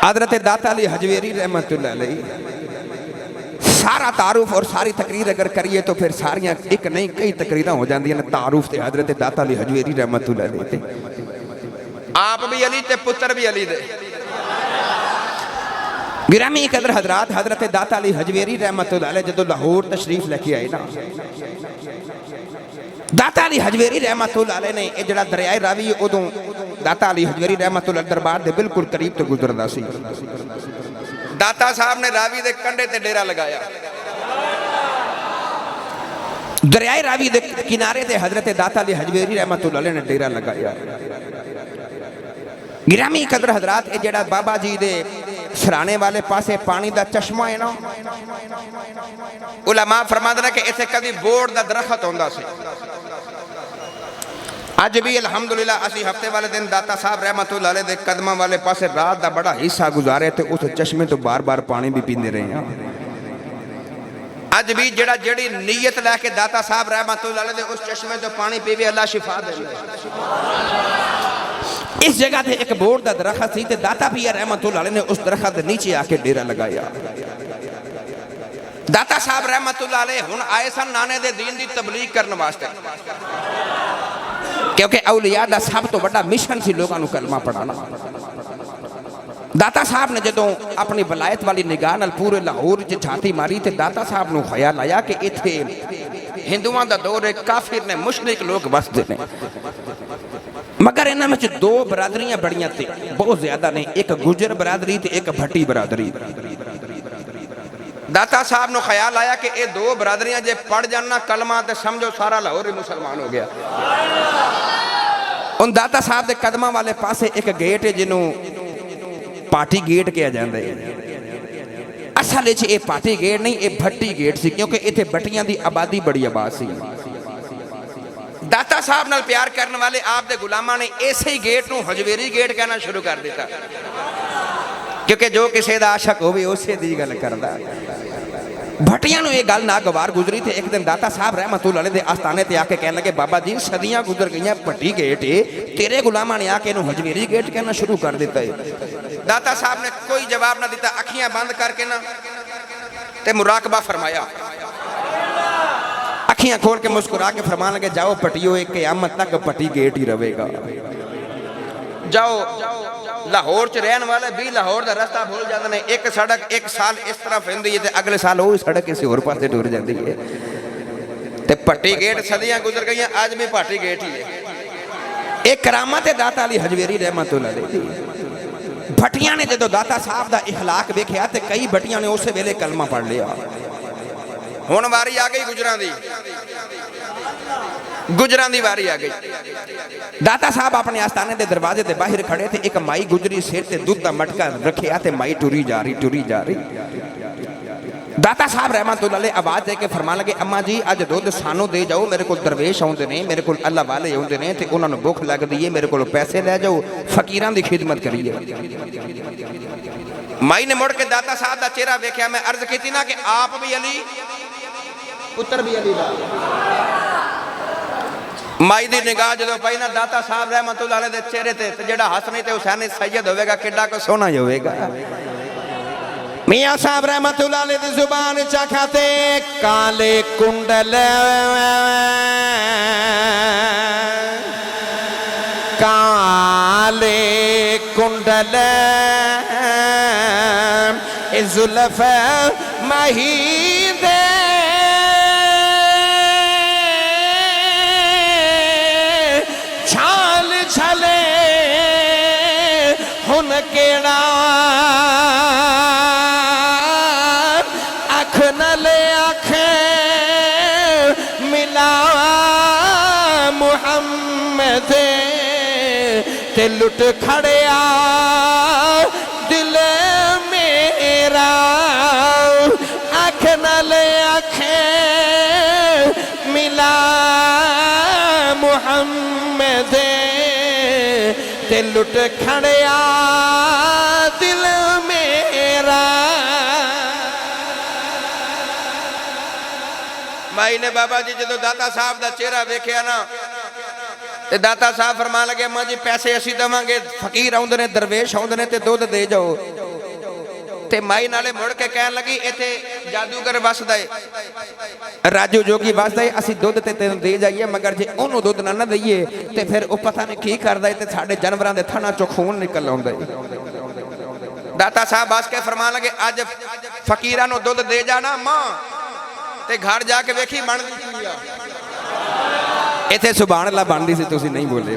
हज़रत दाता अली हजवेरी रहमतुल्लाह अलैह सारा तारुफ और सारी तकरीर अगर करिए तो फिर सारियां एक नहीं कई तकरीर हो जाती हैं तारुफ से हज़रत दाता अली हजवेरी रहमतुल्लाह अलैह। आप भी अली ते पुत्र भी अली दे। गिरामी कदर हजरात, हज़रत दाता अली हजवेरी रहमतुल्लाह अलैह जदों लाहौर तशरीफ लेके आए ना, दाता अली हजवेरी रहमतुल्लाह अलैह ने ये जड़ा दरियाए रावी उदों दाता अली हजवेरी रहमतुल्लाह दरबार दे बिल्कुल करीब तो गुजरदा सी। दाता साहब ने रावी दे कंढे ते डेरा लगाया। दरियाए रावी दे किनारे ते हज़रत दाता अली हजवेरी रहमतुल्लाह अलैह ने डेरा लगाया। गिरामी कदर हजरात, ये जड़ा बाबा जी दे सराने वाले पासे पानी दा चश्मा है ना, उलमा फरमाते हैं कि इत्थे कभी बोर्ड दा दरख्त होंदा सी। अज भी अलहमदुलिल्लाह असी हफ्ते वाले दिन दाता साहब रहमतुल्लाह अलैह दे कदमां वाले पासे रात दा बड़ा हिस्सा गुजारे ते उस चश्मे तो बार बार पानी भी पींदे रहे हैं। अज भी जड़ा जड़ी नीयत लैके दाता साहब रहमतुल्लाह अलैह दे उस चश्मे तो पानी पीवे अल्लाह शिफा दे। इस जगह पे एक बोर्ड दा दरख्त सी ते दाता पिया रहमतुल्लाह अलैह ने उस दरख्त के नीचे आके डेरा लगाया। दाता साहब रहमतुल्लाह अलैह हुण आए सन नाने दे दीन दी तबलीग करने वास्ते, क्योंकि औलिया दा सब तो बड़ा मिशन सी लोगों को कलमा पढ़ाना। दाता साहब ने जदों अपनी वलायत वाली निगाह नाल पूरे लाहौर च झाती मारी ते दाता साहब नूं ख्याल आया कि इत्थे हिंदुआं दा दौर है, काफिर ने मुशरिक लोग बसदे ने, मगर इन्हां विच दो बरादरियां बड़ियां ते बहुत ज्यादा ने, एक गुजर बरादरी ते एक भट्टी बरादरी। दाता साहब नूं ख्याल आया कि ये दो बरादरियां जे पढ़ जाना कलमा तो समझो सारा लाहौर ही मुसलमान हो गया। उन दाता साहब के कदमां वाले पासे एक गेट है जिन्हों पार्टी गेट कहा जाता है। असल ये पार्टी गेट नहीं, ये भट्टी गेट सी, क्योंकि इत्थे भट्टियां की आबादी बड़ी आबाद सी। दाता साहब नाल प्यार करने वाले आप दे गुलामां ने इसे ही गेट नूं हजवेरी गेट कहना शुरू कर दिता, क्योंकि जो किसी का आशक होवे उसे दी गल करदा। भट्टियां नूं ये गल नागवार गुजरी थे। एक दिन दाता साहब रहमतुल्लाह अलैह दे आस्थाने ते आके कहने लगे, बाबा जी सदियां गुजर गई, भट्टी गेट है, तेरे गुलामां ने आके इहनूं हजवेरी गेट कहना शुरू कर दिता है। दाता साहब ने कोई जवाब ना दिता, अखियां बंद करके ना ते मुराकबा फरमाया, अखियां खोल के मुस्कुरा के फरमान लगे, जाओ पटियो, एक क़यामत तक पट्टी गेट ही रहेगा। जाओ लाहौर च रहने वाले भी लाहौर का रास्ता भूल जाते हैं। एक सड़क एक साल इस तरफ होंदी है, अगले साल वही सड़क किसी होर पासे टुर जाती है। ते पट्टी गेट सदियां गुजर गई, अज भी पट्टी गेट ही है। एक करामत है दाता अली हजवेरी रहमतुल्लाह अलैह। भट्टियां ने जो दाता साहब का इखलाक वेख्या तो कई भट्टियां ने उस वेले कलमा पढ़ लिया। हुण वारी आ गई गुजरां दी वारी आ गई। दाता साहब अपने आस्थाने के दरवाजे के बाहर खड़े थे, एक माई गुजरी सिर से दूध का मटका रखिया ते माई टुरी जा रही। दाता साहब रहमतुल्लाह अलैह आवाज दे के फरमान लगे, अम्मा जी अज दुध सानू दे जाओ, मेरे को दरवेश आउंदे ने, मेरे को अल्लाह वाले आउंदे ने ते उन्हां नूं भुख लगदी है, मेरे को पैसे लै जाओ, फकीरां दी खिदमत करिए। माई ने मुड़ के दाता साहब का चेहरा वेख्या। मैं अर्ज की ना कि आप भी अली पुत्र भी अली दा। माई दी निगाह जो पई ना दाता साहब रहमतुल्लाह अलैह दे चेहरे ते जेड़ा हसन ते हुसैन सैयद होवेगा किड्डा को सोहना ही होवेगा। मियां साहब रहमतुल्लाह अलैह दी जुबान चा खाते काले कुंडल जुल्फ मही दे केड़ा अख नले अख मिला मुहम्मद ते लुट खड़िया दिल मेरा। अख नले अख मिला मुहम्मद ते लुट खड़िया दिल मेरा। माई ने बाबा जी जो दाता साहब का चेहरा वेख्या ना ते दाता साहब फरमान लगे, अम्मा जी पैसे असी देवांगे, फकीर आउंदे ने, दरवेश आउंदे ने ते दुध दे जाओ। ते माई नाले मुड़ के कहन लगी इत्थे जादूगर वसदा है, राजू जोगी वसदा है, असीं दुध ते तैनूं दे जाइए, मगर जे ओनूं दुध ना दईए ते फिर वो पता नहीं की करदा है ते साडे जानवरां दे थणां चों खून निकल आउंदा है। दाता साहब बस के फरमान लगे अज फकीरां नूं दुध दे जाना मां ते घर जाके वेखी बनदी की आ। इत्थे सुभान अल्लाह बनदी सी, तुसीं नहीं बोले।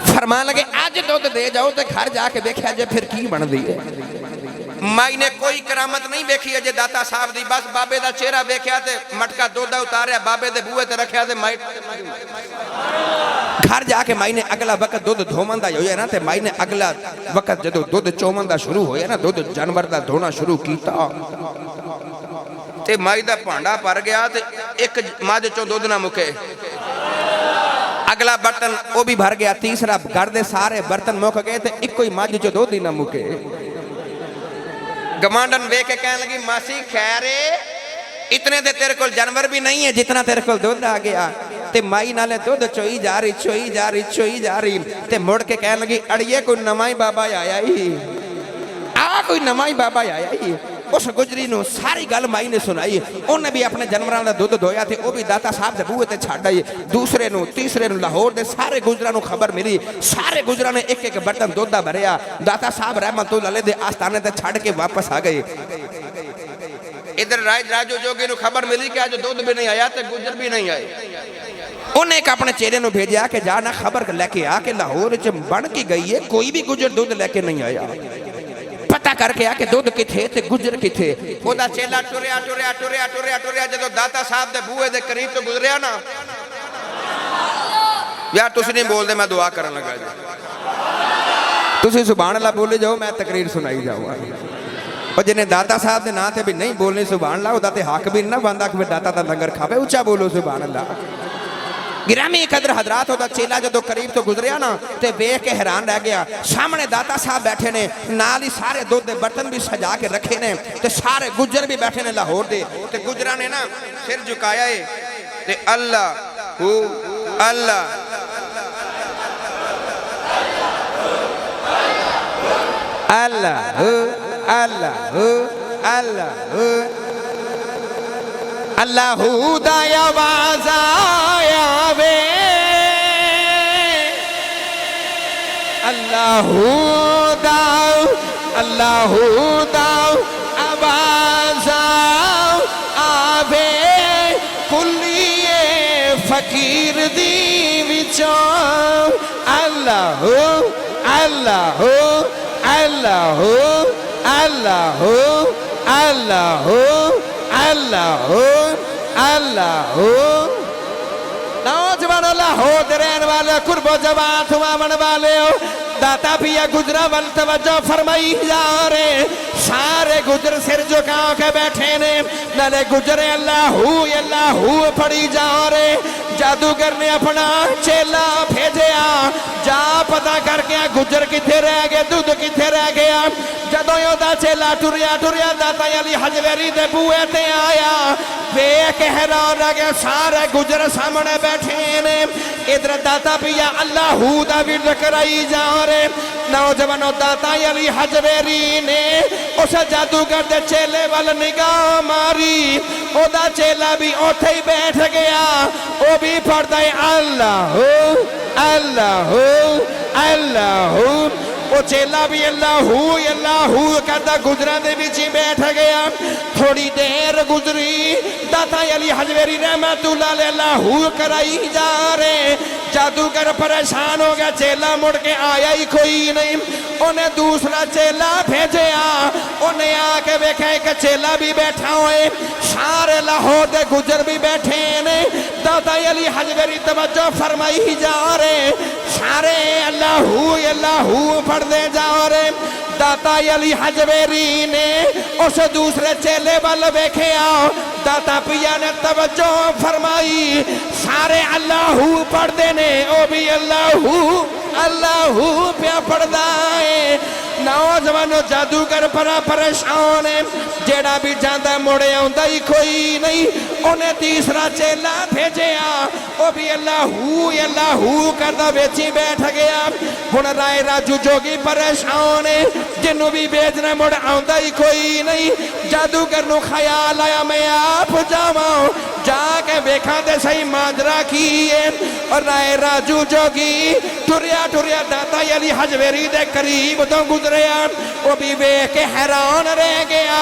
फरमान लगे अज दुध दे जाओ तो घर जाके देखा जे फिर की बनती है। माई ने कोई करामत नहीं देखी अजे दाता साहब दी, बस बाबे दा चेहरा देखा ते मटका दुध उतारिया बाबे दे बूहे ते रखिया ते माई घर जाके माई ने अगला वक्त दुध धोवन दा होया ना, ते माई ने अगला वक्त जदों दुध चोवन दा शुरू होया ना, दुध जानवर दा धोना शुरू कीता ते माई दा भांडा भर गया ते एक मझ चों दुध ना मुके। अगला बर्तन वो भी भर गया, तीसरा घर दे सारे बर्तन मुक गए ते इको ही मझ चो दुध ही ना मुके। गमांडन वेख के कहने लगी मासी खैर इतने दे तेरे को जानवर भी नहीं है जितना तेरे को दुध आ गया। ते माई नाले दुध चोई जा रही चोई जा रही चोई जा रही ते मुड़ के कहने लगी अड़िए कोई नवा ही बाबा आया ही, आ कोई नवा ही बाबा आया ही। उस गुजरी नूं सारी गल माई ने सुनाई, उन्हें भी अपने जानवरां दा दुध धोया थे, वो भी दाता साहब दे बूहे ते छड्ड आई। दूसरे नूं तीसरे नूं लाहौर दे सारे गुजरां नूं खबर मिली, सारे गुजरां ने एक एक बर्तन दुध दा भरिया। दाता साहब रहमतुल्लाह अलैह दे आस्थाने ते छड्ड के वापस आ गए। इधर राजू जोगी नूं खबर मिली कि अज दुध भी नहीं आया ते गुजर भी नहीं आए। उन्हें एक अपने चेले नूं भेजा कि जा ना खबर लेके आ के लाहौर च बन के गई है, कोई भी गुजर दुध लेके नहीं आया। पता करके आके दुध किथे ते गुजर किथे। ओदा चेला टुरिया टुरिया टुरिया टुरिया टुरिया जदों दाता साहब दे बूहे दे करीब तो गुजरिया ना, यार तुसीं नहीं बोलदे, मैं दुआ करन लगा जी। तुसीं सुभान अल्लाह बोले जाओ, मैं तकरीर सुनाई जाऊंगा। और जिन्हें दाता साहब के नां ते भी नहीं बोलने सुभान अल्लाह, ओदा ते हक भी ना बनदा कि दाता दा लंगर खावे। उच्चा बोलो सुभान अल्लाह। गिरामी कदर हजरात होता चेला जो करीब तो गुजरिया ना ते वेख के हैरान रह गया। सामने दाता साहब बैठे ने, नाल ही सारे दुध दे बर्तन भी सजा के रखे ने ते सारे गुजर भी बैठे ने लाहौर दे। ते गुजरा ने ना सिर झुकाया है ते अल्लाह हू अल्लाह अल्लाह हू अल्लाह हू अल्लाह हू अल्लाहू दा आवाज़ आवे, अल्लाहू दा आवाज़ आवे, कुलिए फकीर दी विचों। अल्लाहू अल्लाहू अल्लाहू अल्लाहू अल्लाहू अल्लाहू अल्लाहू। नौजवान लाहौर दे रहने वाले कुर्बो जवान थुमावन वाले हो, दाता पिया गुजरा वल तवज्जो फरमाई जा रहे। सारे गुजर सिर झुका के बैठे ने, नाले गुजरे अल्लाहू पड़ी जा रहे। जादूगर ने अपना चेला भेजा, जा पता करके गुजर किथे रह गए, दुध किथे रह गया। जदों ओदा चेला टुरिया टुरिया दाता अली हजवेरी दे बूहे ते आया, वेख के हैरान रह गया। सारे गुजर सामने बैठे ने, इधर दाता पिया अल्लाहू दा विरद कराई जा रहे। नौजवानों दाता अली हजवेरी ने उस जादूगर दे चेले वाल निगाह मारी, ओदा चेला भी उथे ही बैठ गया, वो भी पढ़ता है अल्लाहू अल्लाहू अल्लाहू। वो चेला भी अल्लाहू अल्लाहू कहता गुजरा दे विच ही बैठ गया। थोड़ी देर गुजरी, दाता अली हजवेरी रहमतुल्लाह अलैह अल्लाहू कराई जा रहे। जादूगर परेशान हो गया, चेला मुड़ के आया ही कोई नहीं। उन्हें दूसरा चेला भेजा, उन्हें आके वेखा एक चेला भी बैठा हुए, सारे लाहौर दे गुजर भी बैठे ने। दाता अली हजवेरी तवज्जो फरमाई जा रहे, सारे अल्लाहू पढ़ते जा रहे। दाता अली हजवेरी ने उस दूसरे चेले वाल वेख्या, दाता पिया ने तवज्जो फरमाई, सारे अल्लाहू पढ़ते ने, ओ भी अल्लाहू अल्लाहू प्या पढ़दा है। नौजवानों जादूगर बड़ा परेशान है, जेड़ा भी जाता मुड़े आंदा ही कोई नहीं। उन्हें तीसरा चेला भेजिया, वो भी अल्लाह हू करदा बेची बैठ गया। हुण राय राजू जोगी परेशान है, जिन्हों भी बेचना मुड़ आंदा ही कोई नहीं। जादूगर नूं ख्याल आया मैं आप जावा, जाके वेखा ते सही मांजरा की है। और राय राजू जोगी टुरिया टुरिया दाता अली हजवेरी दे करीब तो गुजरिया, वो भी वेख के हैरान रह गया।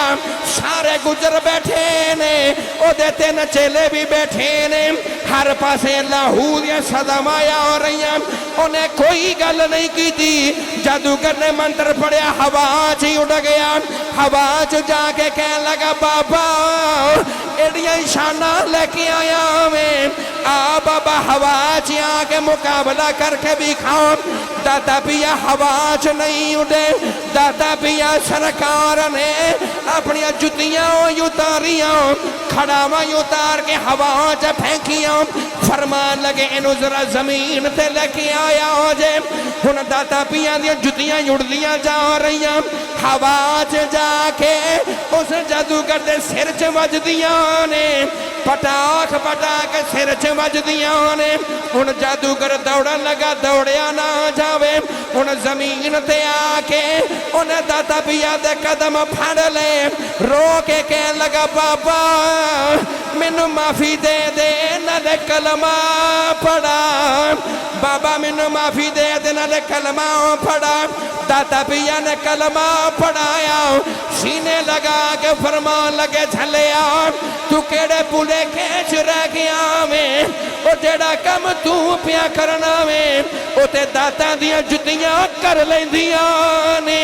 सारे गुजर बैठे ने, ओदे तीन चेले भी बैठे ने, हर पासे लाहू दियां सदमाया हो रही। उन्हें कोई गल नहीं की थी। जादूगर ने मंत्र पढ़िया, हवा च ही उड़ गया। हवा च जाके कह लगा बाबा एडिया शाना लेके आया मैं, आ बाबा हवा च आके मुकाबला करके भी खाओ। दादा पिया हवा च नहीं उड़े, दादा पिया सरकार ने अपनी जुतियां उतारियां, खड़ावा उतार के हवा च फेंकियां। फरमान लगे इनू जरा जमीन ते लेके आया हो जे। हुण दादा पिया दी जुतियां उड़दियां जा रही, हवा च जाके उस जादूगर दे सिर च वजदियां ने, पटाख पटाख सिर च वजदियां ने। हुण जादूगर दौड़न लगा, दौड़िया ना जावे। हुण जमीन ते आके उन्हें दादा पिया दे कदम फड़ ले, रो के कह लगा बाबा मैनू माफी दे दे, ना दे कलमा पढ़ा। बाबा मैनू माफी दे दे, ना दे कलमा पढ़ा। दादा पिया ने कलमा पढ़ाया, सीने लगा के फरमान लगे झलिया तू केड़े पुले खेच रह गया में, ओ जेड़ा कम तू पिया करना में ओ ते दाता दियां जुतियां कर लैंदियां ने।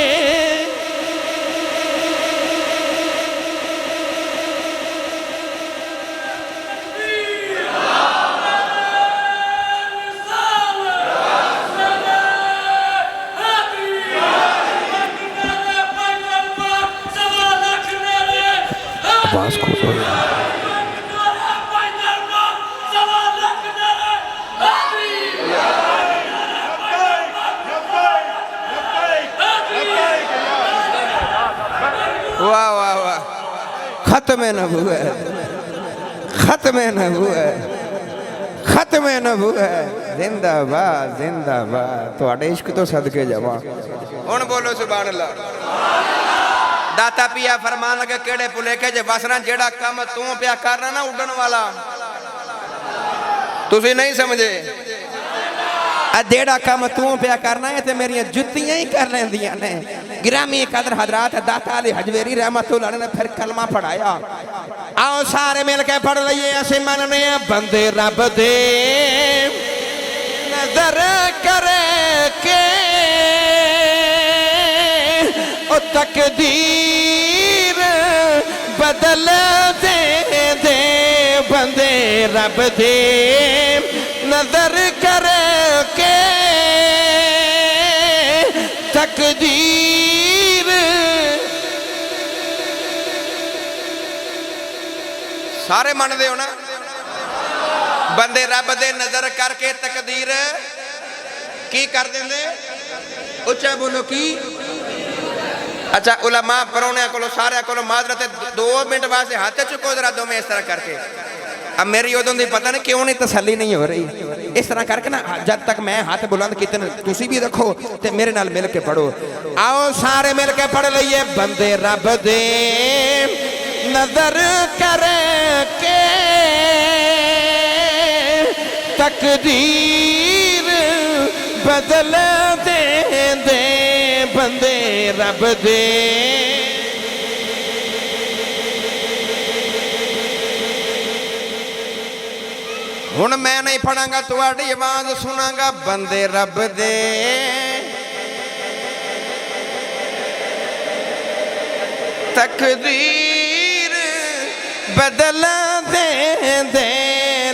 आवाज खोलो यार। वाह वाह वाह, खत्म नबूवत, खत्म नबूवत, खत्म नबूवत। जिंदाबाद जिंदाबाद, तुहाडे इश्क तो सदके जावां। हुण बोलो सुभान अल्लाह। दाता पिया फरमान लगे केड़े भुलेखे च बसना, जेड़ा काम तू पिया करना ना उड़न वाला, तुसी नहीं समझे। जेड़ा काम तू पिया करना है ते मेरिया जुतियां ही कर लेंदियां ने। गिरामी कदर हजरात दाता अली हजवेरी रहमतुल्लाह ने फिर कलमा पढ़ाया। आओ सारे मिल के पढ़ लइए। असीं मनने बंदे रब दे नजर करे के ओ तकदीर बदल दे दे, बंदे रब दे नजर करे के तकदीर। सारे मनदे हो ना, बंदे रब दे नजर करके तकदीर की कर देंदे, उच्चा बोलो की। अच्छा उलमा परोने को सारे को माजरत 2 मिनट वास्ते हाथ चुको जरा दो में इस तरह करके। अब मेरी उदों दी पता नहीं क्यों नहीं तसल्ली नहीं हो रही। इस तरह करके ना जब तक मैं हाथ बुलंद किते तुसी भी रखो ते मेरे नाल मिल के पढ़ो। आओ सारे मिल के पढ़ लइए। बंदे रब दे नजर करे के तकदीर बदल दे दे, बंदे रब दे। हुण मैं नहीं पढ़ांगा, तुहाडी आवाज सुनांगा। बंदे रब दे तकदीर बदल दे दे,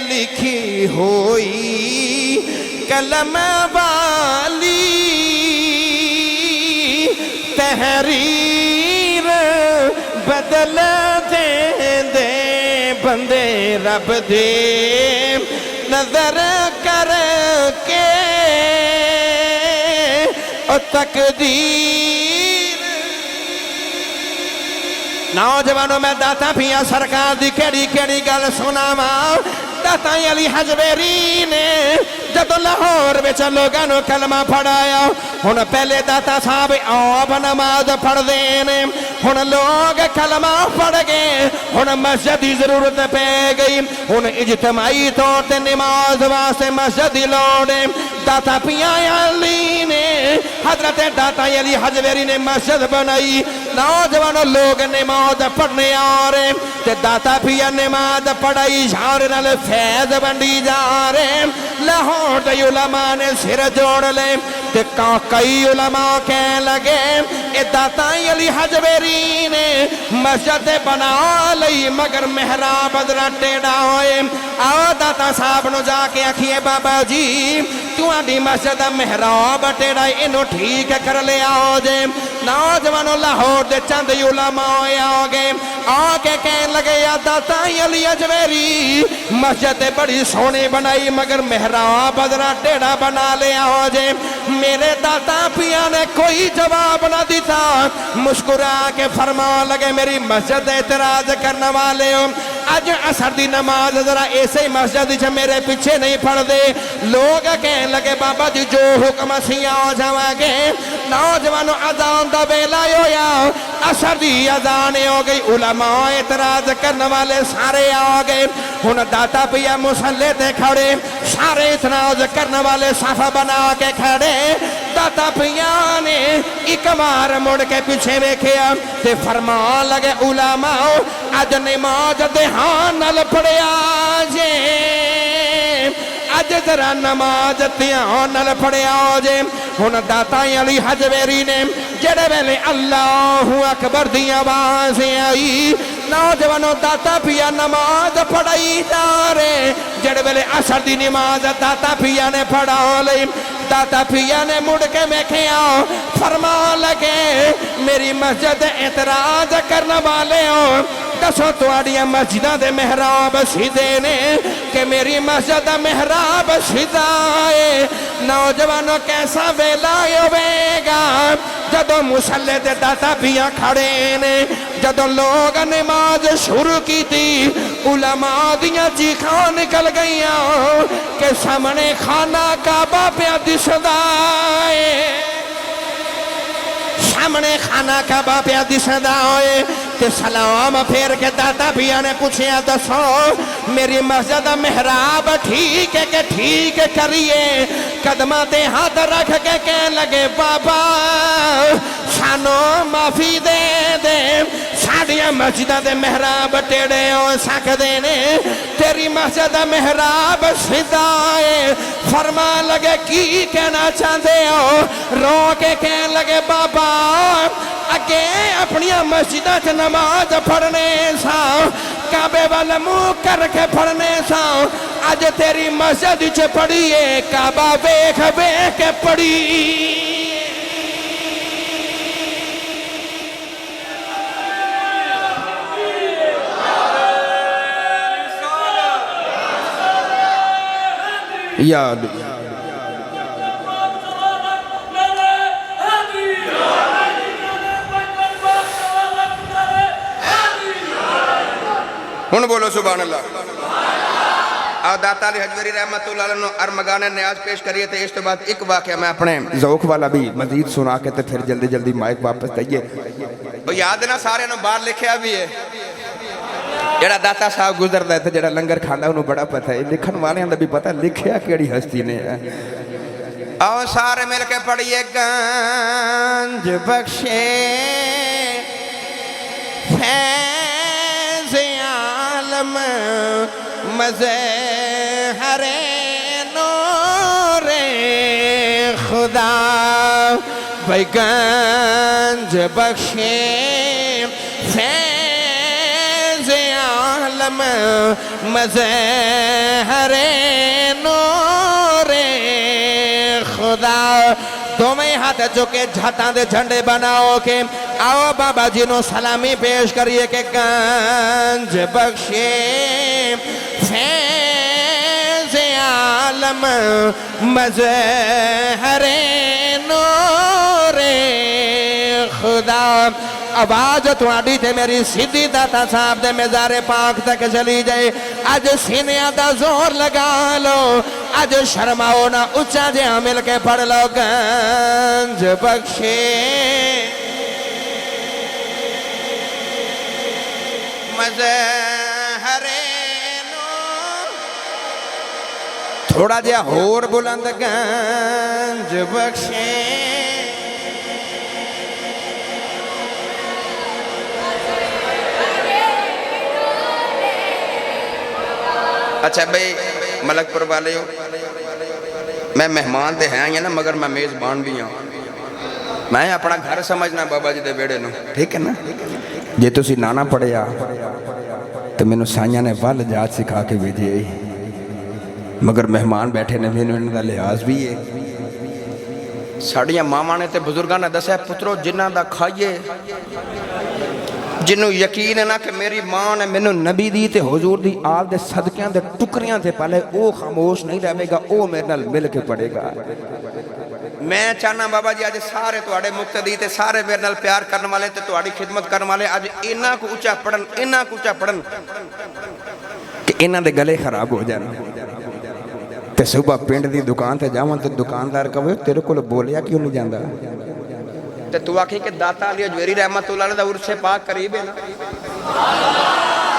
लिखी होई कलम वाली तहरीर बदल दे दे, बंदे रब दे नजर कर के ओ तकदीर नौजवानों मैं दाता पिया सरकार दी केड़ी केड़ी गल सुनावा। दाता अली हजवेरी ने जदों लाहौर विच लोगां नूं कलमा पढ़ाया, हुण पहले दाता साहब आप नमाज पढ़दे ने, हुण लोग कलमा पढ़ गए, हुण मस्जिद की जरूरत पै गई, हुण इजतमाही तौर ते नमाज वास्ते मस्जिद की लोड़ है। दाता पिया अली ने हजरत दाता अली हजवेरी ने मस्जिद बनाई। नौजवानों लोग नमाज पढ़ने आ रहे ते दाता पिया नमाज पढ़ाई जा रहे, नाल फैज बंडी जा रहे। लाहौर दे उलमा ने सिर जोड़ ले ते कई उलमा कह लगे ए दाता अली हजवेरी ने मस्जिद बना लई मगर मेहराब जरा टेढ़ा होए। आओ दाता साहब नु जाके आखिए बाबा जी तुहाडी मस्जिद मेहराब टेढ़ा इनू ठीक कर ले आओ जे। नौजवानों लाहौर दे चंद उलमा आ गए, आके कह लगे या दाता अली हजवेरी मस्जिद बड़ी सोहनी बनाई मगर मेहराब जरा टेढ़ा बना ले आओ जे। मेरे दाता पिया ने कोई जवाब ना दिता, मुस्कुरा के फरमा लगे मेरी मस्जिद एतराज करने वाले हो, अज असर दी नमाज जरा ऐसे मस्जिद च मेरे पीछे नहीं पढ़ते। लोग कह लगे बाबा जी जो हुक्म असी आ जावांगे। नौजवानों अजान दा वेला होया, असर दी अजान हो गई, उलमा एतराज करने वाले सारे आ गए। हुण दाता पिया मुसल्ले ते खड़े, सारे एतराज करने वाले साफा बना के खड़े। दाता पिया ने एक बार मुड़ के पीछे वेखिया ते फरमान लगे उलमा अज नमाज ध्यान नाल पढ़िया जे, अज जरा नमाज ध्यान नाल पढ़िया जे। हुण दाता अली हजवेरी ने जेड़े वेले अल्लाहु अकबर दी आवाज आई, नौजवानों दाता पिया नमाज पढ़ाई जा रहे। जेड़े वेले असर दी नमाज दाता पिया ने पढ़ा लई, दाता पिया ने मुड़ के वेखिया फरमा लगे मेरी मस्जिद एतराज करने वाले हो, दसो तुहाडियां मस्जिदां दे मेहराब सीधे ने कि मेरी मस्जिद मेहराब सीधा है। नौजवानों कैसा वेला होवेगा जदों मुसल्ले ते दाता पिया खड़े ने, जदों लोग नमाज शुरू की थी उलमा दियां चीखां निकल गईयां के सामने खाना काबा पिया दिसदा है, सामने खाना काबा पिया दिसदा होए ते सलाम फेर के दाता पिया ने पूछया दसो मेरी मस्जिद मेहराब ठीक है कि ठीक करिए। कदमां ते हाथ रख के कह लगे बाबा सानू माफी दे दे, साडियां मस्जिदां दे मेहराब टेढ़े हो सकदे ने, तेरी मस्जिद मेहराब सीधा है। फरमा लगे की कहना चाहते हो, रो के कह लगे बाबा अगे अपनिया मस्जिदां च नमाज पढ़ने सा, काबे वाल मुंह करके पढ़ने सा, अज तेरी मस्जिद च पढ़िए काबा वेख वेख के पढ़ी। याद हुण बोलो सुभान अल्लाह। आ दाता अली हजवेरी रहमतुल्लाह अलैह अरमगान ने न्याज पेश करिए थे। इस तो बाद एक वाकया मैं अपने ज़ौक वाला भी मजीद सुना के तो फिर जल्दी जल्दी माइक वापस दईए। याद ना सारे बाहर लिखा भी है, जेड़ा दाता साहब गुजरदा है जेड़ा लंगर खाना उन्होंने बड़ा पता है, लिखन वाले का भी पता लिखिया केड़ी हस्ती ने। आओ सारे मिल के पढ़िए गंज बख्शे फैज़ आलम मज़े हरे नूरे खुदा, भाई गंज बख्शे मज़े हरे नूरे खुदा। दोवें हाथ चुके झटां दे झंडे बनाओ के आओ बाबा जी नो सलामी पेश करिए के गंज बख्शे फैज़ आलम मज़े हरे नूरे खुदा आवाज थोड़ी ते मेरी सीधी दाता साहब दे मज़ारे पाक तक चली जाए। अज सीनिया दा जोर लगा लो, अज शर्माओ ना, उच्चा जिहा मिल के पढ़ लो। गंज बख्शे मज़हरे नो, थोड़ा जिहा होर बुलंद। गंज बख्शे अच्छा भाई मलकपुर वाले हो, मैं मेहमान तो है ही ना, मगर मैं मेज़बान भी हाँ। मैं अपना घर समझना बाबा जी के बेड़े नूं, ठीक है ना। जे तुसी नाना पढ़िया तो मैनू साइया ने वल जात सिखा के भेजे, मगर मेहमान बैठे ने, मैनू इन्हां दा लिहाज भी है। साड़ियां मावां ने ते बुजुर्गां ने दस्या, पुत्रो जिन्हां दा खाइए, जिन्हों यकीन है ना कि मेरी मां ने मैनू नबी दी ते हुजूर दी आल दे सदकियां दे टुकरियां ते पाले, वो खामोश नहीं रहेगा, वो मेरे नाल मिल के पढ़ेगा। मैं चाहना बाबा जी अज सारे तुहाडे मुक्तदी ते सारे मेरे नाल प्यार करने वाले ते तुहाडी खिदमत करने वाले अज इन्ना को ऊंचा पढ़न, इन्ना को ऊंचा पढ़न कि इन्हां दे गले खराब हो जाण। ते सुबह पिंड दी दुकान ते जावां ते दुकानदार कहे तेरे कोल बोलिया क्यों नहीं जांदा, ते तू आखी कि दाता अली हजवेरी रहमतुल्लाह अलैह दा उर्से पाक करीब है ना।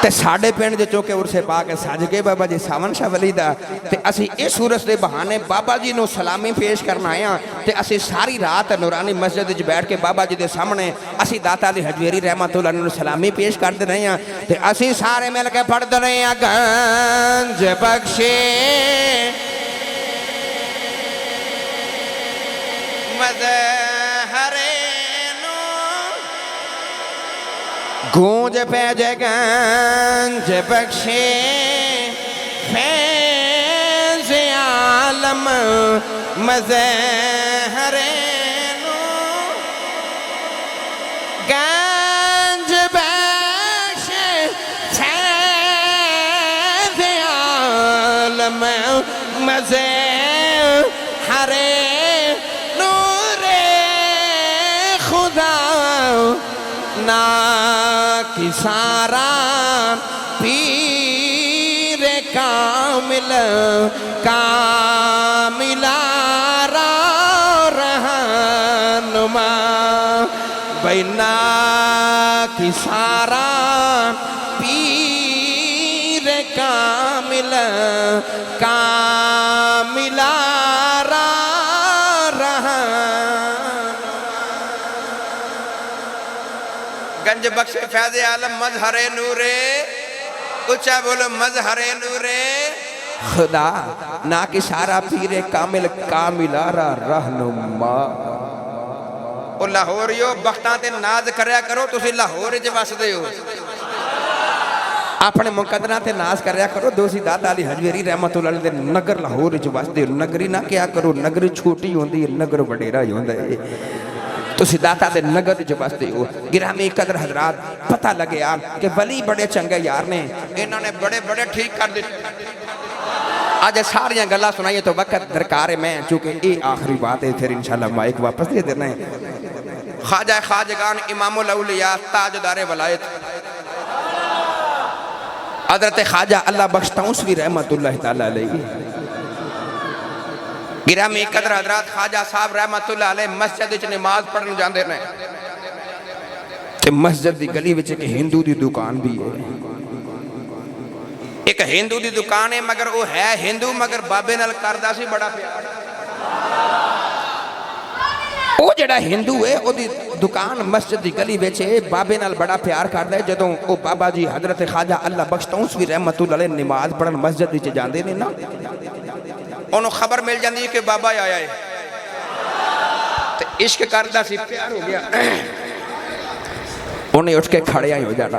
ते साडे पिंड दे चौके उर्से पाक है सज के बाबा जी सावन शाह वली दा, ते असी इस उर्स दे बहाने बाबा जी नूं सलामी पेश करना आए हां। ते असी सारी रात नूरानी मस्जिद विच बैठ के बाबा जी दे सामने असी दाता अली हजवेरी रहमतुल्लाह अलैह नूं सलामी पेश करदे रहे हां। ते असी सारे मिल के पढ़दे रहे हां, गंज बख्शे मज़हरे गूंज पे गंज बख्शे फैज़ आलम मज़हरे नो, गंज बख्शे फैज़ आलम मज़हरे नूरे खुदा ना कि सारा पीर कामिल कामिलारा रहनुमा, बैना कि सारा पीर कामिल कामिलारा गंज बख्श फैज़ आलम मज़हरे नूरे, ऊंचा बोलो मज़हरे नूरे खुदा ना कि सारा पीरे कामिल कामिलारा रहनुमा। ओ लाहौरियो बख्तां ते नाज करया करो, तुसी लाहौर च वसदे हो, अपने मुकदरां ते नाज करया करो। दोसी दाता अली हजवेरी रहमतुल्लाह अलैह दे नगर लाहौर च वसदे हो। नगरी ना क्या करो, नगरी छोटी होंदी है, नगर वडेरा ही होंदा है। तुसी दाता दे नगर च बसते हो। गिरामी कदर हजरात, पता लगे यार कि वली बड़े चंगे यार ने, इन्होंने बड़े बड़े ठीक कर दिते। आज सारियां गल्लां सुनाइए तो वक्त दरकार है, मैं चूंकि ये आखिरी बात है, फिर इंशाल्लाह माइक वापस दे देना है। ख्वाजा ख्वाजगान इमामुल औलिया ताजदारे वलायत हजरत ख्वाजा अल्लाह बख्शतौसवी रहमतुल्लाह तआला अलैहि, गिरामी कदर हजरात ख्वाजा साहब रहमतुल्लाह अलैह मस्जिद विच नमाज पढ़न जांदे ने, ते मस्जिद दी गली विच एक हिंदू दी दुकान भी है। एक हिंदू दी दुकान है, मगर वो है हिंदू मगर बाबे नाल करदा सी बड़ा प्यार। वो जड़ा हिंदू है ओदी दुकान मस्जिद दी गली विच है, बाबे नाल बड़ा प्यार करदा है। जदों ओ बाबा जी हजरत ख्वाजा अल्लाह बख्शतौसवी रहमतुल्लाह अलैह नमाज पढ़न मस्जिद विच जांदे ने ना, उन्होंने खबर मिल जाती है कि बाबा आया है, तो इश्क करदा सी, प्यार हो गया, उन्हें उठ के खड़े ही हो जाना।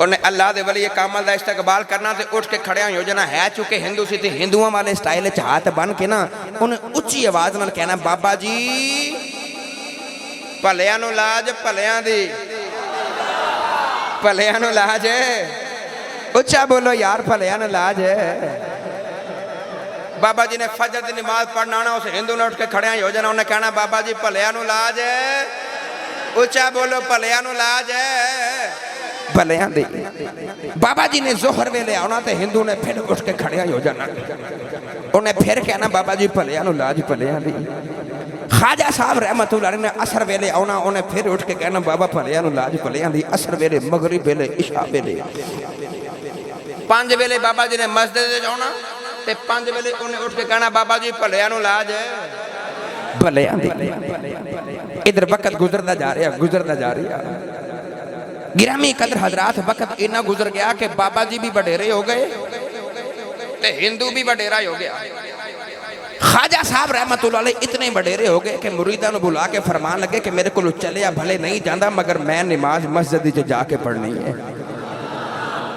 उन्हें अल्लाह दे वली कामल दा इस्तकबाल करना, तो उठ के खड़े ही हो जाना। है चुके हिंदू सी, हिंदुओं वाले स्टाइल च हाथ बन के ना उन्हें उच्ची आवाज नाल कहना, बाबा जी भलियां नूं लाज, भलियां दी भलियां नूं लाज है। उच्चा बोलो यार, भलियां नूं लाज है। बाबा जी ने फजर की नमाज पढ़ना आना, उस हिंदू ने उठ के खड़िया हो जाना, उन्हें कहना बाबा जी भलिया नूं लाज है, उच्चा बोलो भलिया नूं लाज है, भलिया दी। बाबा जी ने जोहर वेले आना तो हिंदू ने फिर उठ के खड़िया हो जाना, उन्हें फिर कहना बाबा जी भलिया नूं लाज भलिया दी। ख्वाजा साहब रहमतुल्लाह अलैह ने असर वेले आना, उन्हें फिर उठ के कहना बाबा भलिया नूं लाज भलिया दी। असर वेले, मगरिब वेले, इशा वेले, 5 वेले बाबा जी ने मस्जिद आना ते 5 वेले उन्हें उठ के कहना बाबा जी भलिया नूं लाज है, भलिया दी। इधर वक्त गुजरता जा रहा, गुजरता जा रहा। गिरामी कदर हजरात, वक्त इतना गुजर गया कि बाबा जी भी वडेरे हो गए ते हिंदू भी वडेरा हो गया। ख्वाजा साहब रहमतुल्लाह अलैह इतने वडेरे हो गए कि मुरीदां नूं बुला के फरमान लगे कि मेरे को चलिया भले नहीं जाता, मगर मैं नमाज मस्जिद च जाके पढ़नी है।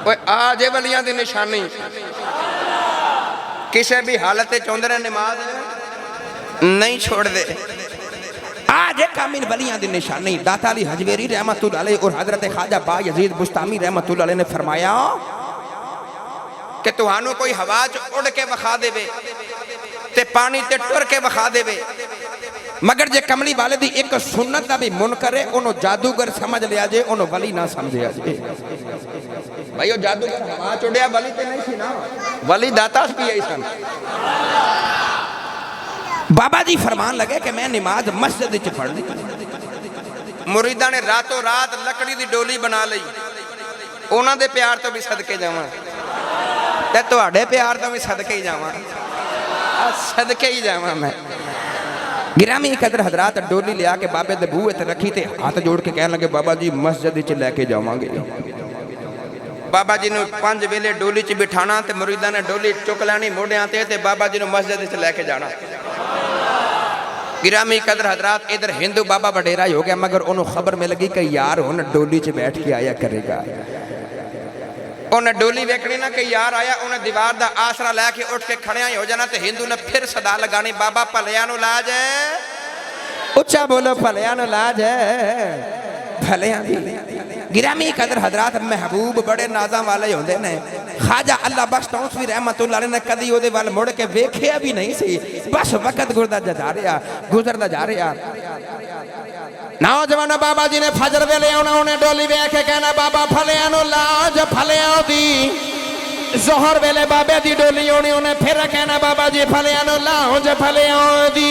ओए आ जे वलियां दी निशानी, किसी भी हालत चाहते हैं नमाज नहीं छोड़ दे। आज कामिल वलियां दी निशानी दाता अली हजवेरी रहमतुल्लाह अलैह और हजरत ख्वाजा बा यजीद बुस्तामी रहमतुल्लाह अलैह ने फरमाया कि तुहानू कोई हवा च उड़ के विखा देवे ते पानी ते टुर के विखा देवे, मगर जे कमली वाले दी एक सुन्नत का भी मुनकर है, उन्होंने जादूगर समझ लिया जे, उन्होंने वली ना समझिया जे। भाई वो जादूगर हवा च उड़िया, वली ते नहीं सी ना, वली दाता भी आई सन। बाबा जी फरमान लगे कि मैं नमाज मस्जिद च पढ़ ली। मुरीदा ने रातों रात लकड़ी की डोली बना ली, उन्हों के प्यार तो भी सदके जावां ते तुहाडे प्यार तो भी सदके ही जावां, सदके ही जावां मैं। गिरामी कदर हजरात डोली लिया के बाबे दे बूहे ते रखी ते हाथ जोड़ के कहन लगे बाबा जी मस्जिद च लैके जावांगे। बाबा जी ने 5 वेले डोली च बिठाना ते मुरीदा ने डोली चुक लैनी मोढ़ियां ते बाबा जी ने मस्जिद च लैके जाना। गिरामी कदर हजरात इधर हिंदू बाबा वडेरा हो गया, मगर उन्होंने खबर मिल गई कि यार हुण डोली च बैठ के आया करेगा। उन्हें डोली वेखनी ना कि यार आया, उन्हें दीवार का आसरा लैके उठ के खड़िया हो जाना ते हिंदू ने फिर सदा लगानी बाबा भलिया नूं लाज है, उच्चा बोलो भलिया नूं लाज है, भलिया दी। गिरामी कदर हजरात महबूब बड़े नाजा वाले होंदे ने। ख्वाजा अल्लाह बख्श तौसवी रहमतुल्लाह अलैह ने कदी ओदे वाल मुड़ के वेखिया भी नहीं सी, बस वक्त गुजरदा जा रहा, गुजरदा जा रहा। नौजवान बाबा जी ने फजर वेले आना, उन्हें डोली वेख के कहना बाबा भलिया नूं लाज भलिया दी। जोहर वेले बाबे दी डोली आनी, उन्हें फिर कहना बाबा जी भलिया नूं लाज भलिया दी।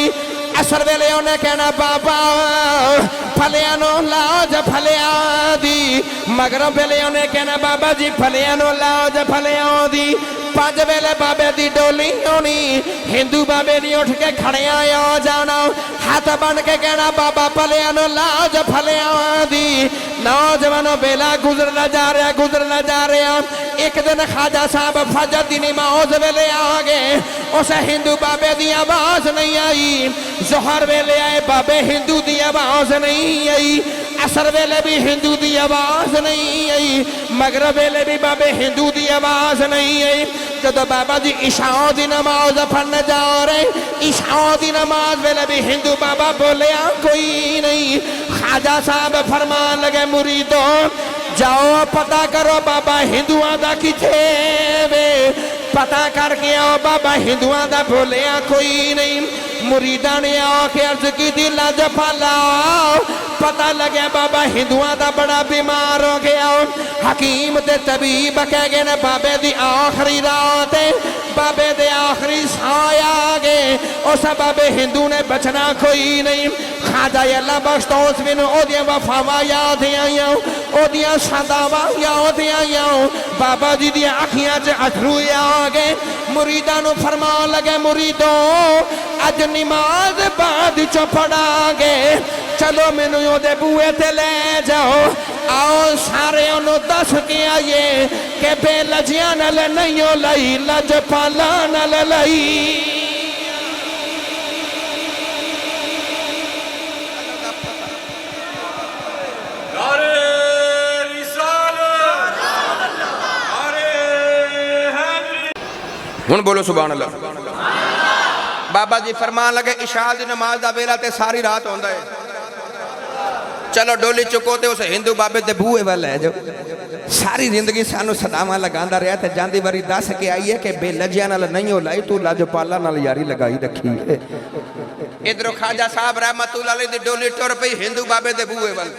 असर वेले उन्हें कहना बाबा भलिया नूं लाज भलिया दी। मगरब वेले उन्हें कहना बाबा जी भलिया नूं लाज भलिया दी। 5 वेले बाबे दी डोली आनी, हिंदू बाबे ने उठ के खड़िया आ जाना, हाथ बन के कहना बाबा भलिया नूं लाज भलिया दी। नौजवानों बेला गुजरना जा रहा, गुजरना जा रहा। एक दिन ख्वाजा साहब फजर दी नमाज वेले आ गए, उस हिंदू बाबे की आवाज नहीं आई। जोहर वेले आए बाबे, हिंदू की आवाज नहीं आई। असर वेले भी हिंदू की आवाज नहीं आई, मगरब वेले भी बाबे हिंदू की आवाज नहीं आई। जब बाबा जी इशाओं की नमाज पढ़ने जा रहे, इशाओं की नमाज वेले भी हिंदू बाबा बोलिया कोई नहीं। ख्वाजा साहब फरमान लगे मुरीदों जाओ पता करो बाबा हिंदुआं दा किथे वे, पता करके आओ बाबा हिंदुआं दा बोलिया कोई नहीं। मुरीदा ने आके अर्ज की दी लज फला, पता लगे बाबा हिंदुआं दा बड़ा बीमार हो गया। हकीम ते तबीब कह गए ने बाबे दी आखिरी रात, बाबे दे आखिरी साह आ गए, उस बाबे हिंदू ने बचना कोई नहीं। ख्वाजा अल्लाह बख्श तौसवी नूं ओदियां वफावां याद आईयां, ओदियां सदावां याद आईयां। बाबा जी दी अखियां च अथरू आ गए। मुरीदां नूं फरमान लगे मुरीदों अज नमाज बाद चो पढ़ांगे, चलो मैनू ओदे बूहे ते ले जाओ। आओ सारे ओनू दस के आइए कि बेलजियां नाल नहीं लई, लजपाला नाल लई। हुण बोलो सुभान अल्लाह। बाबा जी फरमान लगे इशा दी नमाज दा वेला ते सारी रात होंदा है, चलो डोली चुको तो उस हिंदू बाबे दे बूहे वाल लै जाओ। सारी जिंदगी सानू सदावां लगांदा रहा ते जांदी वारी दस के आई है कि बेलजिया नाल नहीं हो लाई तू लाजपाला नाल यारी लगाई रखी है। इधरों ख्वाजा साहब रहमतुल्लाह अलैह दी डोली टुर पई हिंदू बाबे दे बूहे वाल।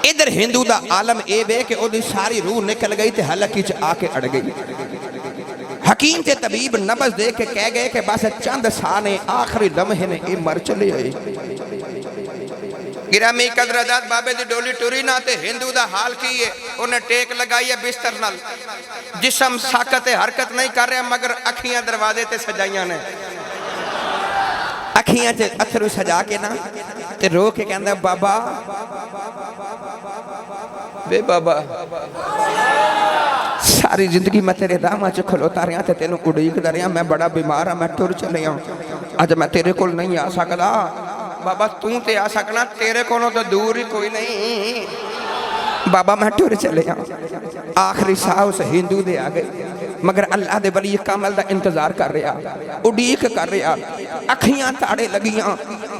इधर हिंदू दा आलम ए वे कि ओदी सारी रूह निकल गई ते हलकी च आके अड़ गई। हकीम ते तबीब नबज दे के कह गए कि बस चंद सा ने आखिरी लम्हे ने ये मर चले होए। गिरामी कदरदात बाबे दी डोली टुरी ना ते हिंदू दा हाल की है, उन्हें टेक लगाई है बिस्तर नाल, जिसम साकत हरकत नहीं कर रहा मगर अखियां दरवाजे ते सजाइयां ने। अखियां च अथरू सजा के ना ते रो के कहंदा बाबा वे बाबा सारी जिंदगी मैं तेरे राह च खलोता रहा ते तेनू उड़ीकदा रहा, मैं बड़ा बीमार हाँ, मैं टुर चलिया, अज मैं तेरे कोल नहीं आ सकदा। बाबा तू ते आ सकना, तेरे कोलों तो दूर ही कोई नहीं। बाबा मैं टुर चलिया। आखिरी साह उस हिंदू दे आ गई, मगर अल्लाह दे वली कामल दा इंतजार कर रहा, उड़ीक कर रहा। अखियां ताड़े लगियां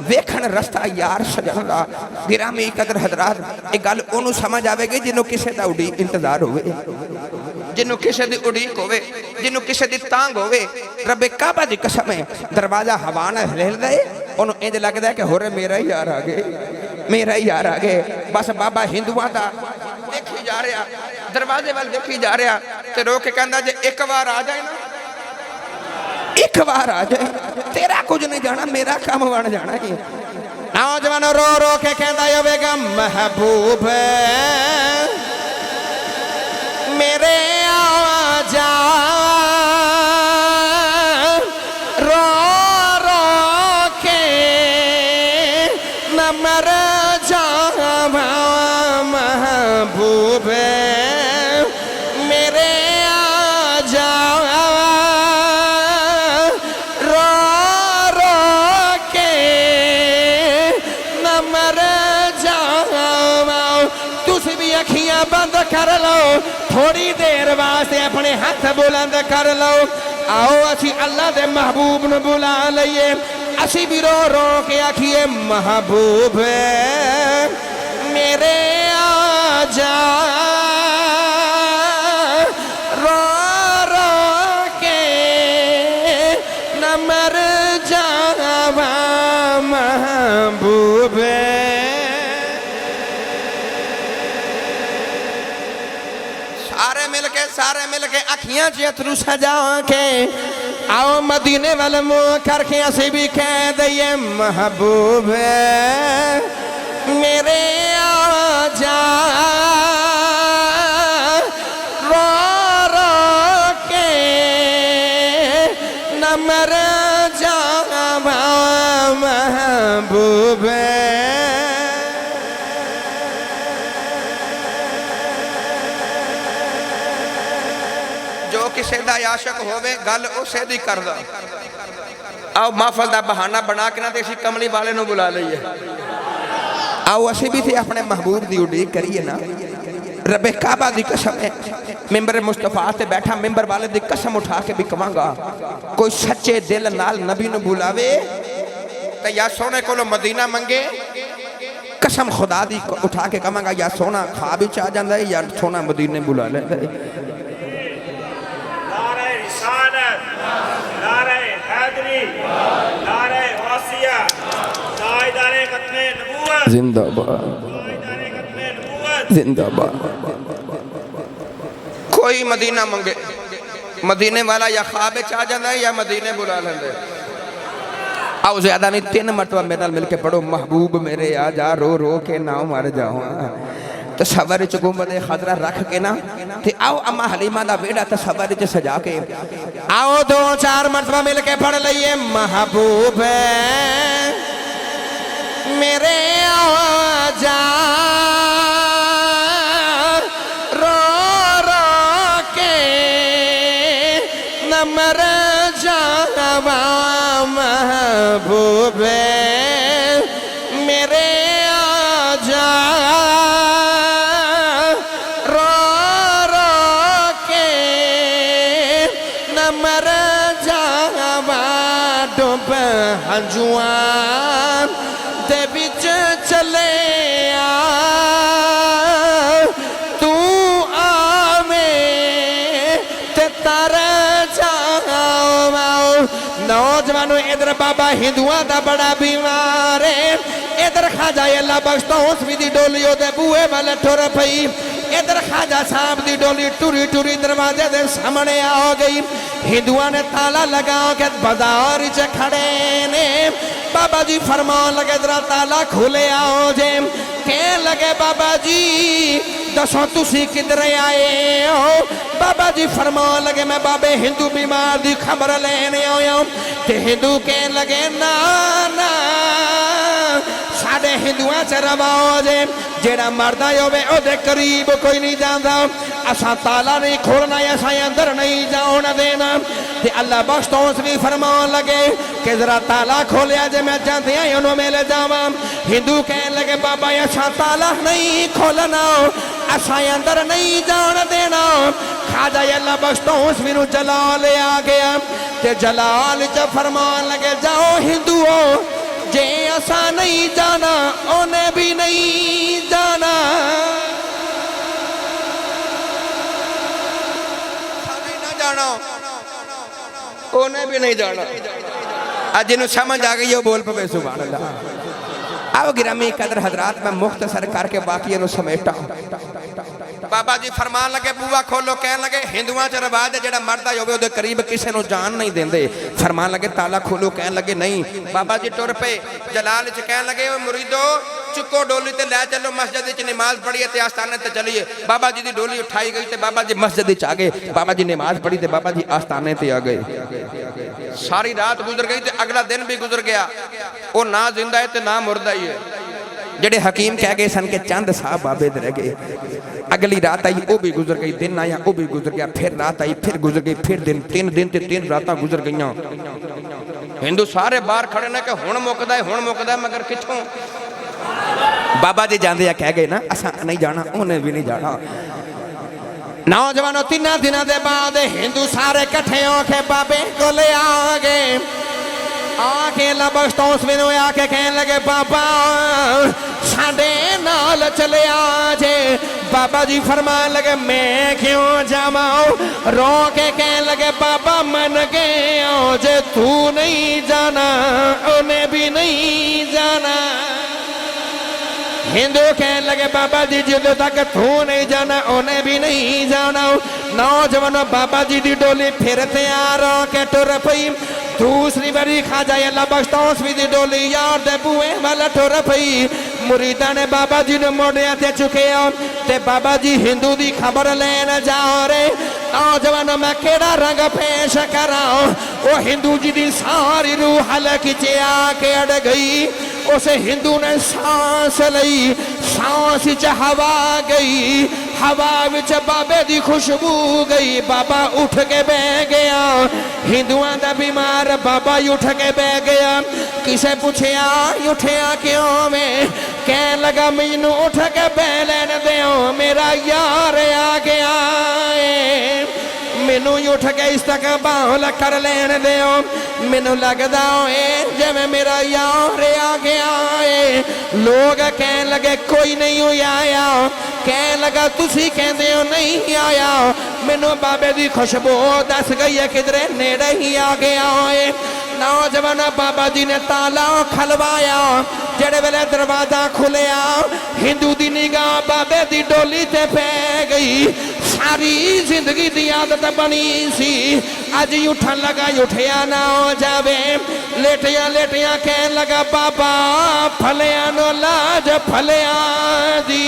वेखण रस्ता यार सजन दा। गिरामी कदर हजरात एक गल ओनू समझ आवेगी जिन्हों किसी का उड़ीक इंतजार होवे, जिन्हों किसी की उड़ीक होवे, जिन्हों किसी की तांग होवे। रब्बे काबा दी कसम है दरवाजा हवा ना हिल दे ओनू इंज लगदा है कि होरे मेरा ही यार आ गए, मेरा ही यार आ गए। बस बाबा हिंदुआं दा देखी जा रहा, दरवाजे वाल देखी जा रहा ते रो के कहंदा जे एक बार आ जाए ना, एक बार आ जाए तेरा कुछ नहीं जाना, मेरा काम बन जाना है। नौजवान रो रो के कहंदा होवेगा महबूब मेरे आ जा, रो रो के न मर जावा महबूब मेरे आ जा, रो रो के न मर जावा। तुसी भी अखियां बंद कर लो, थोड़ी देर वास्ते अपने हाथ बुलंद कर लो। आओ असी अल्लाह दे महबूब नूं बुला लईए, असी भी रो रो के आखिए महबूब मेरे आ जा, रो रो के न मर जावा महबूब। सारे मिलके अखियां च अथरू सजा के आओ मदीने वाल मुंह करके असी भी कह दइए महबूब मेरे आ जा, रो रो के न मर जावा महबूब। किसी का आशक होवे गल उसे दी करदा। आओ महफल का बहाना बना के ना ते असीं कमली वाले नूं बुला लईए। आओ असीं भी थे अपने महबूब की उड़ीक करिए ना। रब्बे काबा की कसम है मिंबर मुस्तफा से बैठा मिंबर वाले की कसम उठा के भी कहांगा कोई सच्चे दिल नाल नबी नूं बुलावे तो या सोने को मदीना मंगे, कसम खुदा दी उठा के कहांगा या सोना ख्वाब विच आ जांदा है या सोना मदीने बुला लैंदा है। जिंदाबाद जिंदाबाद। कोई मदीना मंगे, मदीने वाला या ख्वाब आ जाता है या मदीने बुला लेंगे। आओ ज्यादा नहीं 3 मरतबा मेरे नाल मिलके पढ़ो महबूब मेरे आ जा, रो रो के ना मर जाओ। तसव्वुर च गुंबद खजरा रख के ना ते आओ अम्मा हलीमा दा वेड़ा तसव्वुर च सजा के आओ 2-4 मरतबा मिलके पढ़ लईए महबूब मेरे आ जा, रो रो के न मर जावा महबूब मेरे आ जा, रो रो के न मर जावा। डुब हंजुआं दे विच चले नौजवानों इधर बाबा हिंदुआ का बड़ा बीमार है, इधर खाजा अल्लाह बख्श उस भी दी डोली ओदे बूहे वाले टुर पई, इधर खाजा साहब की डोली टुरी टुरी दरवाजे के सामने आ गई। हिंदुआ ने ताला लगा के बाजार च खड़े ने, बाबा जी फरमान लगे जरा ताला खुले आओ जे। कह लगे बाबा जी दसो तुसी किधर आए हो? बाबा जी फरमान लगे मैं बाबे हिंदू बीमार की खबर लेने आया हूं। ते हिंदू कह लगे ना ना साडे हिंदुआ च रवाज है जेड़ा मरदा होवे ओदे करीब कोई नहीं जाता, असा ताला नहीं खोलना, असा अंदर नहीं जान देना। ते अल्लाह बख्श तो भी फरमान लगे कि जरा ताला खोलिया जे मैं चाहते हैं उन्होंने मेले जावा। हिंदू कहने लगे बाबा असा ताला नहीं खोलना, असा अंदर नहीं जान देना। खाजा अल्लाह बख्श तो भी जलाल आ गया, ते जलाल च फरमान लगे जाओ हिंदुओ जे असा नहीं जाना उन्हें भी नहीं जाना। जाना उन्हें भी नहीं जाना। आज जिन्होंने समझ आ गई वो बोल पवे सुभान अल्लाह। अब गिरामी कदर हजरात में मुख्तसर करके बाकी समेटा। बाबा जी फरमान लगे बुआ खोलो, कह लगे हिंदुआ च रिवाज है जेड़ा मरदा होवे ओदे करीब किसी को जान नहीं देंदे। फरमान लगे ताला खोलो, कह लगे नहीं। बाबा जी टुर पे जलाल च कह लगे मुरीदो चुको डोली ते लै चलो मस्जिद च नमाज पढ़िए ते आस्थाने ते चलिए। बाबा जी की डोली उठाई गई ते बाबा जी मस्जिद च आ गए। बाबा जी नमाज पढ़ी ते बाबा जी आस्थाने ते आ गए। सारी रात गुजर गई ते अगला दिन भी गुजर गया, वो ना जिंदा है ते ना मुर्दा ही है। जेडे हकीम कह गए सन के चंद साहब बाबे रह गए। अगली रात आई वो भी गुजर गई, दिन आया वो भी गुजर गया, फिर रात आई फिर गुजर गई, फिर दिन 3 दिन ते 3 रात गुजर गई। हिंदू सारे बाहर खड़े ने कि हुण मुकदा है हुण मुकदा है, मगर किथों? बाबा जी जांदे कह गए ना असा नहीं जाना, उन्हें भी नहीं जाना। नौजवानों 3 दिनों के बाद हिंदू सारे कट्ठे होके बाबे को ले आ गए। आके लबख्श मैनू आके कहने लगे बाबा साडे नाल चले आजे। बाबा जी फरमान लगे मैं क्यों जावा? रो के कहने लगे बाबा मन गए जे तू नहीं जाना उन्हें भी नहीं जाना। हिंदू कहने लगे बाबा जी जिद तक तू नहीं जाना उन्हें भी नहीं जाना। नौजवानों बाबा जी की डोली फिर तैयार होके टुर पई। दूसरी बारी खाजा अल्लाह बख्श भी दी डोली यार दे बूहे वाला टुर पई। मुरीदा ने बाबा जी ने मोड़िया ते चुके ते बाबा जी हिंदू की खबर लेन जा रहे। नौजवान मैं केड़ा रंग पेश करा? वो हिंदू जी की सारी रूह हलक च आके अड़ गई। उस हिंदू ने सांस लई, सांस च हवा गई, हवा विच बाबे दी खुशबू गई। बाबा उठ के बह गया, हिंदुआ का बीमार बाबा ही उठ के बह गया। किसे पूछया उठया क्यों? में कह लगा मैनू उठ के बह लेन दो, मेरा यार आ गया है। मैनू उठ के इस्तकबाल कर लेन दो, मैनू लगदा है जिवें मेरा यार आ गया है। लोग कह लगे कोई नहीं आया, कह लगा तुसी कहंदे हो नहीं आया। मैनू बाबे की खुशबू दस गई है किधरे नेड़े ही आ गया है। नौजवान बाबा जी ने ताला खलवाया, जेड़े वेले दरवाजा खुलिया हिंदू की निगाह बाबे की डोली ते पै गई। सारी जिंदगी की आदत बनी सी, अज उठन लगा उठया ना हो जावे। लेटिया लेटिया कह लगा बाबा फलिया नो लाज फलिया दी।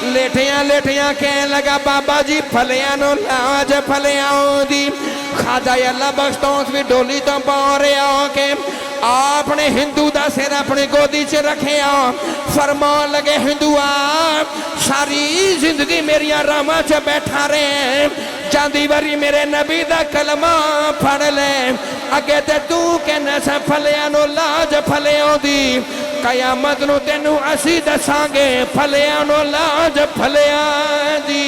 लेटिया लेटिया कह लगा बाबा जी फलिया नो लाज फलिया दी। खाजा अल्लाह बख्श भी डोली तो पा रहा के आपने हिंदू का सिर अपनी गोदी च रखे। फरमान लगे हिंदुआ सारी जिंदगी मेरिया रामा च बैठा रहे, जांदी बारी मेरे नबी का कलमा पढ़ ले। अगे ते तू कहना सा फलिया नो लाज फलिया दी। कयामत नू तेनू असी दसांगे फलिया नो लाज फलिया दी।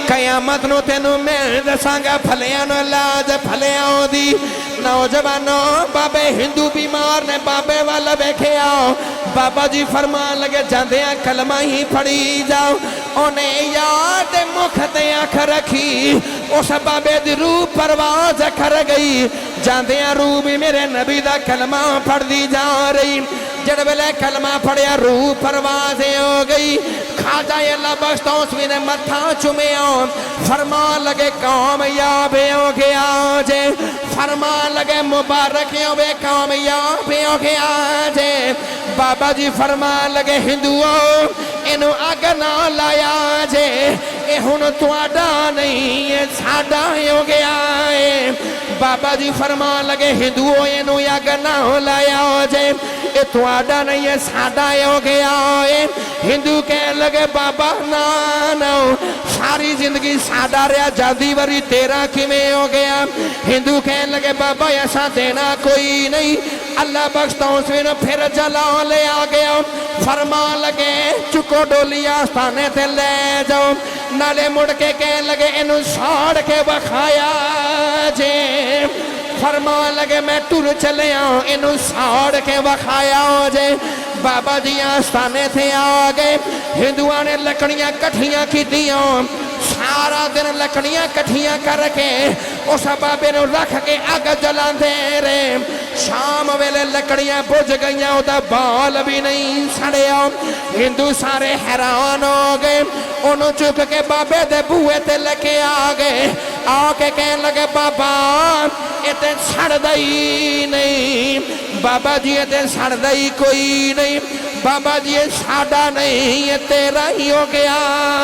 कयामत नू तेनू मैं दसांगा फलिया नो लाज फलिया दी। नौजवानों बाबे हिंदू बीमार ने बाबे वाल वेख्या। बाबा जी फरमान लगे जांदे कलमा ही फड़ी जाओ। उन्हें याद मुख ते अख रखी उस बाबे दी रूह परवाज कर गई जांदियां रूह भी मेरे नबी दा कलमा पढ़दी जा रही जड़ वेले कलमा पढ़िया रूह परवाज हो गई खाजा अल्लाह बख्श तौसवी ने मथा चुमिया फरमा लगे कामयाब हो गया जे फरमा लगे मुबारक होवे कामयाब हो गया जे बाबा जी फरमा लगे हिंदुओं इनू अग ना लाया जे ये हुण तुहाडा नहीं ये साडा हो गया है बाबा जी फरमा लगे हिंदुओं इनू अग ना लाया जे ये तुहाडा नहीं है साडा हो गया है हिंदू कह लगे बाबा ना ना सारी जिंदगी साडा रहा जादी वरी तेरा किवें हो गया हिंदू कह लगे बाबा ऐसा देना कोई नहीं अल्लाह बख्श तौसवी ने फिर जला ले आ गया फरमा लगे चुको डोलिया स्थाने ते ले जाओ नाले मुड़ के कह लगे इनू साड़ के बखाया जे फरमा लगे मैं टुर चले आओ इनू साड़ के बखाया जे बाबा जी आस्थाने थे आ गए हिंदुआ ने लकड़ियां कट्ठियां की सारा दिन लकड़ियां कट्ठियां करके उस बाबे नू रख के अग जलाते रहे शाम वेले लकड़ियां बुझ गई उदा बाल भी नहीं सड़िया हिंदू सारे हैरान हो गए उन्होंने चुक के बाबे दे बूहे ते लेके आ गए आके कह लगे बाबा इतने सड़दा ही नहीं बाबा जी इतने सड़दा ही कोई नहीं बाबा जी ये साडा नहीं ये तेरा ही हो गया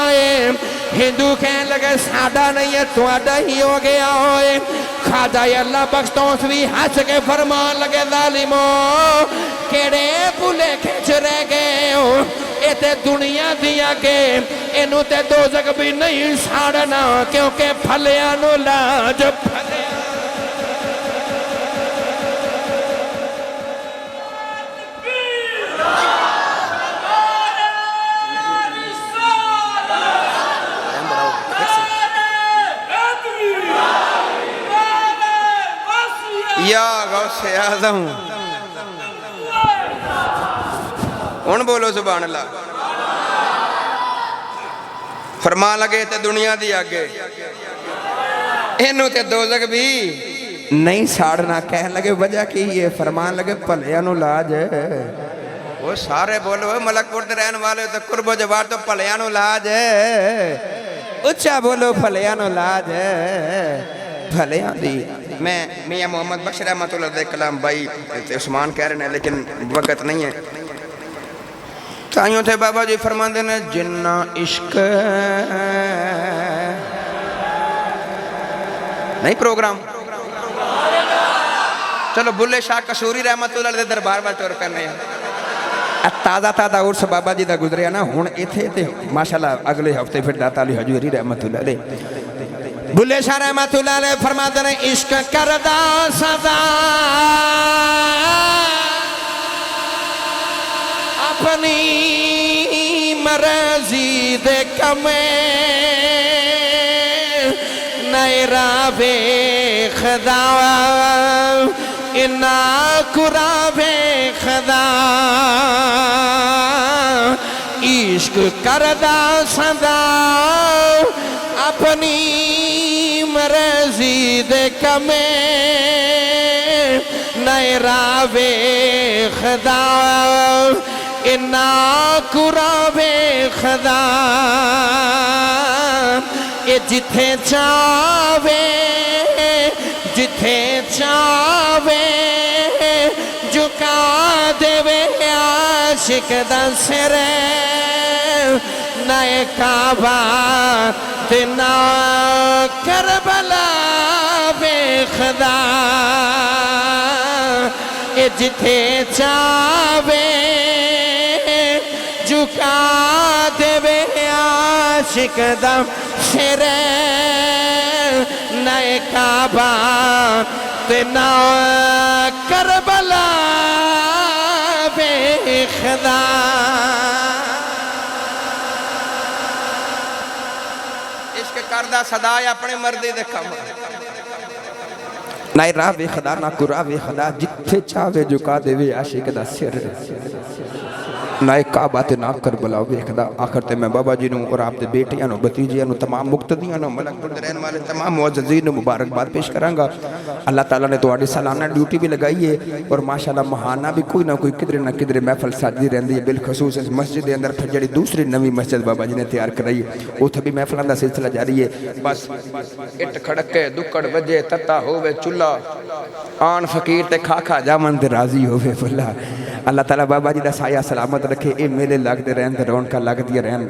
है हिंदू कह लगे साडा नहीं है तुहाडा ही हो गया है खाजा अल्लाह बख्श तौसवी हंस के फरमान लगे जालिमो केड़े भुले खिच रह गए हो ये ते दुनिया दिया के इनू ते दोज़ख भी नहीं साड़ना क्योंकि फलिया नु लाज या गौसे आज़म हुण बोलो सुभान अल्लाह फरमा लगे ते दुनिया दी आगे इनू ते दोज़ख भी नहीं साड़ना कह लगे वजह की ये फरमान लगे भलिया नु लाज वो सारे बोलो मलकपुर दे रहने वाले तो कुर्बो जवार तो भलिया नु लाज उच्चा बोलो भलिया नु लाज भलिया दी मैं मियां मोहम्मद बख्श रहमतुल्लाह अलैह कलाम भाई उस्मान कह रहे हैं लेकिन वक्त नहीं है ताइयों थे बाबा जी फरमाते ने जिन्ना इश्क नहीं प्रोग्राम चलो बुल्ले शाह कसूरी रहमतुल्लाह अलैह दरबार वाल तुर पैने ताज़ा ताज़ा उर्स बाबा जी का गुजरिया ना हुण इत्थे ते माशाअल्लाह अगले हफ्ते फिर दाता अली हजूरी रहमतुल्लाह अलैह बुल्ले शाह रहमतुल्लाह अलैह फरमाते ने इश्क करदा सदा अपनी मर्जी दे कमे नैरा वेखदा इन्ना कुरा वेखदा इश्क करदा सदा अपनी मर्जी दे कमे नैरा वेखदा इन्ना कुरा वेखदा ये जिथे चावे झुका देवे आशिक दा सिर नए काबा ते ना करबला वेखदा ये जिथे चावे झुका देवे आशिक दा सिर नए काबा ते ना करबला वेखदा इश्क करदा सदा अपने मर्दी दे कम ना राह वेखदा ना कुरा वेखदा जिथे चावे झुका देवे आशिक दा सिर ना एक काबा ते ना करबला वेखदा। आखिर ते मैं बाबा जी नूं और आपके बेटियां नूं भतीजियां नूं तमाम मुक्तदियां नूं मलकपुर दे रहने वाले तमाम मुअज़्ज़ज़ीन नूं मुबारकबाद पेश करांगा। अल्लाह ताला ने तुहाडी सालाना ड्यूटी भी लगाई है और माशाअल्लाह महाना भी कोई ना कोई किधरे ना किधरे महफल सजदी रहंदी है। बिलखसूस इस मस्जिद के अंदर फिर जी दूसरी नवी मस्जिद बाबा जी ने तैयार कराई उत्थे भी महफलों का सिलसिला जारी है। बस इट खड़के दुक्कड़ वजे तत्ता होवे चुल्ला आन फकीर ते खा खा जामन ते राजी होवे फुल्ला। अल्लाह ताला बाबा जी का साया सलामत रखे। ये मेले लगते रहन ते रौनक लगती रहन।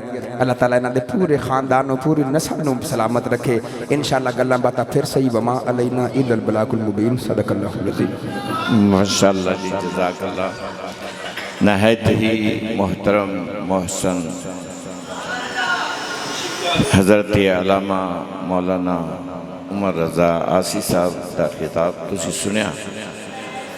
अल्लाह ताला इन्हां दे पूरे खानदान पूरी नस्ल नूं सलामत रखे। इंशाअल्लाह गल्लां बातां फिर सही वमा अलैना इल्लल बलागुल मुबीन। सदकल्लाहुल अज़ीम। माशाअल्लाह जी, जज़ाकल्लाह। नहायत ही मोहतरम मोहसन हज़रत अल्लामा मौलाना उमर रज़ा आसी साहब का खिताब तुसीं सुनिया।